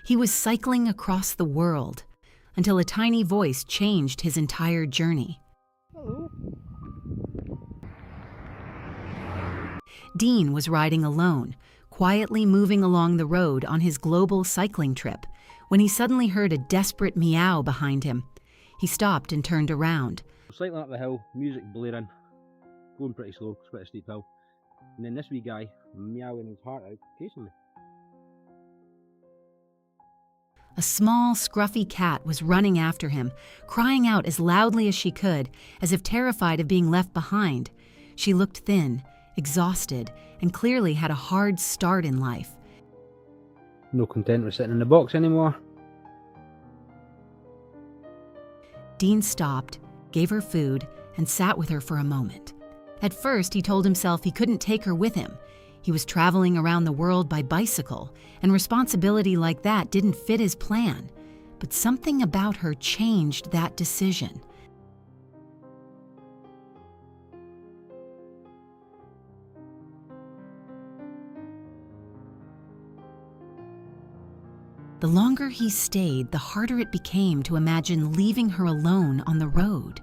He was cycling across the world until a tiny voice changed his entire journey. Hello. Dean was riding alone, quietly moving along the road on his global cycling trip, when he suddenly heard a desperate meow behind him. He stopped and turned around. Cycling up the hill, music blaring, going pretty slow, it's quite a steep hill. And then this wee guy meowing his heart out, chasing me. A small, scruffy cat was running after him, crying out as loudly as she could, as if terrified of being left behind. She looked thin, exhausted, and clearly had a hard start in life. No content with sitting in the box anymore. Dean stopped, gave her food, and sat with her for a moment. At first, he told himself he couldn't take her with him. He was traveling around the world by bicycle, and responsibility like that didn't fit his plan. But something about her changed that decision. The longer he stayed, the harder it became to imagine leaving her alone on the road.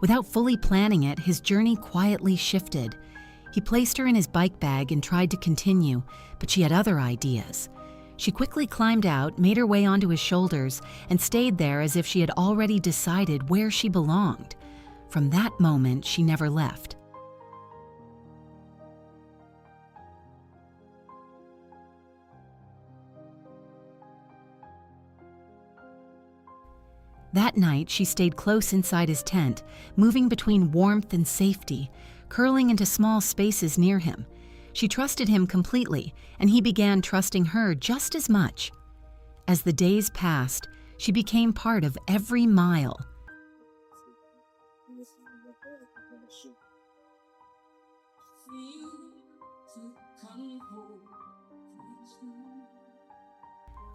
Without fully planning it, his journey quietly shifted. He placed her in his bike bag and tried to continue, but she had other ideas. She quickly climbed out, made her way onto his shoulders, and stayed there as if she had already decided where she belonged. From that moment, she never left. That night, she stayed close inside his tent, moving between warmth and safety, curling into small spaces near him. She trusted him completely, and he began trusting her just as much. As the days passed, she became part of every mile.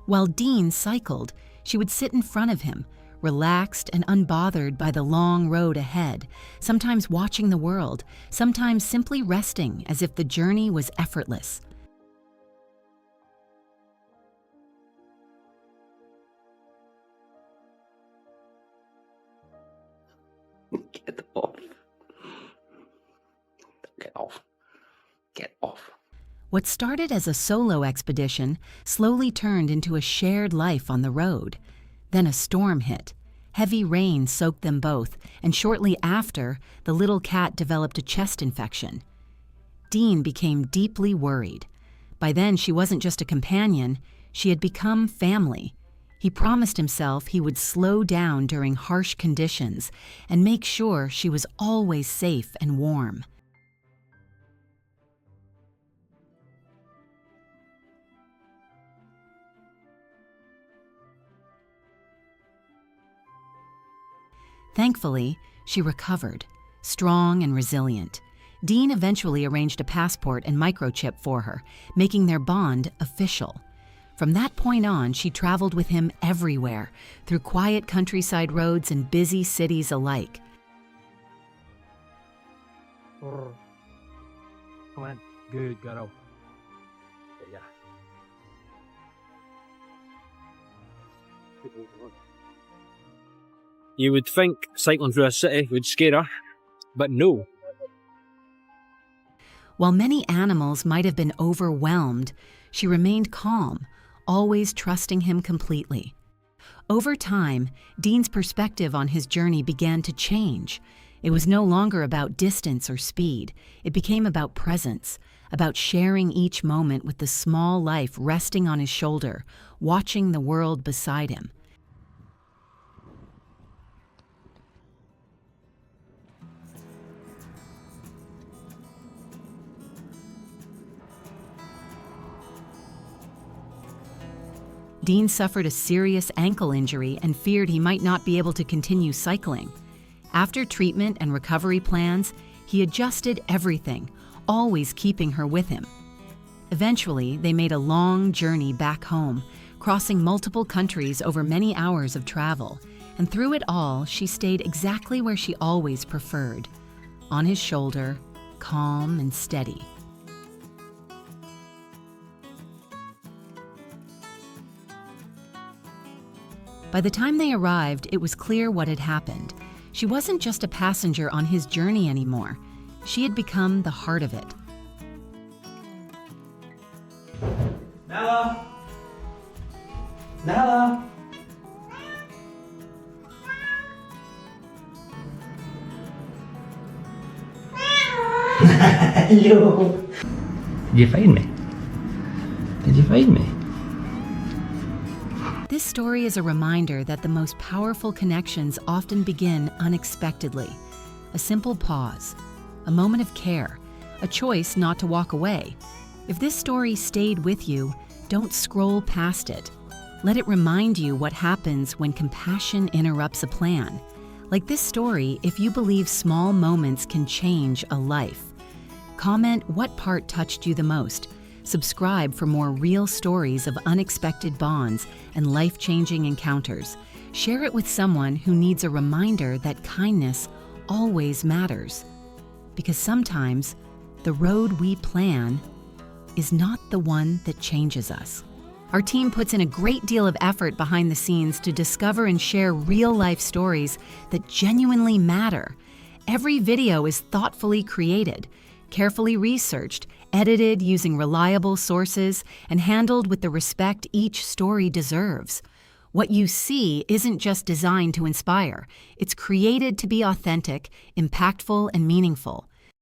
While Dean cycled, she would sit in front of him, relaxed and unbothered by the long road ahead, sometimes watching the world, sometimes simply resting as if the journey was effortless. Get off. Get off. Get off. What started as a solo expedition slowly turned into a shared life on the road. Then a storm hit. Heavy rain soaked them both, and shortly after, the little cat developed a chest infection. Dean became deeply worried. By then, she wasn't just a companion, she had become family. He promised himself he would slow down during harsh conditions and make sure she was always safe and warm. Thankfully, she recovered, strong and resilient. Dean eventually arranged a passport and microchip for her, making their bond official. From that point on, she traveled with him everywhere, through quiet countryside roads and busy cities alike. Come on. Good girl. Yeah. You would think cycling through a city would scare her, but no. While many animals might have been overwhelmed, she remained calm, always trusting him completely. Over time, Dean's perspective on his journey began to change. It was no longer about distance or speed. It became about presence, about sharing each moment with the small life resting on his shoulder, watching the world beside him. Dean suffered a serious ankle injury and feared he might not be able to continue cycling. After treatment and recovery plans, he adjusted everything, always keeping her with him. Eventually, they made a long journey back home, crossing multiple countries over many hours of travel, and through it all, she stayed exactly where she always preferred, on his shoulder, calm and steady. By the time they arrived, it was clear what had happened. She wasn't just a passenger on his journey anymore. She had become the heart of it. Nella! Nella! Hello! Did you find me? Did you find me? This story is a reminder that the most powerful connections often begin unexpectedly. A simple pause, a moment of care, a choice not to walk away. If this story stayed with you, don't scroll past it. Let it remind you what happens when compassion interrupts a plan. Like this story, if you believe small moments can change a life. Comment what part touched you the most. Subscribe for more real stories of unexpected bonds and life-changing encounters. Share it with someone who needs a reminder that kindness always matters. Because sometimes the road we plan is not the one that changes us. Our team puts in a great deal of effort behind the scenes to discover and share real-life stories that genuinely matter. Every video is thoughtfully created, carefully researched, edited using reliable sources, and handled with the respect each story deserves. What you see isn't just designed to inspire. It's created to be authentic, impactful, and meaningful.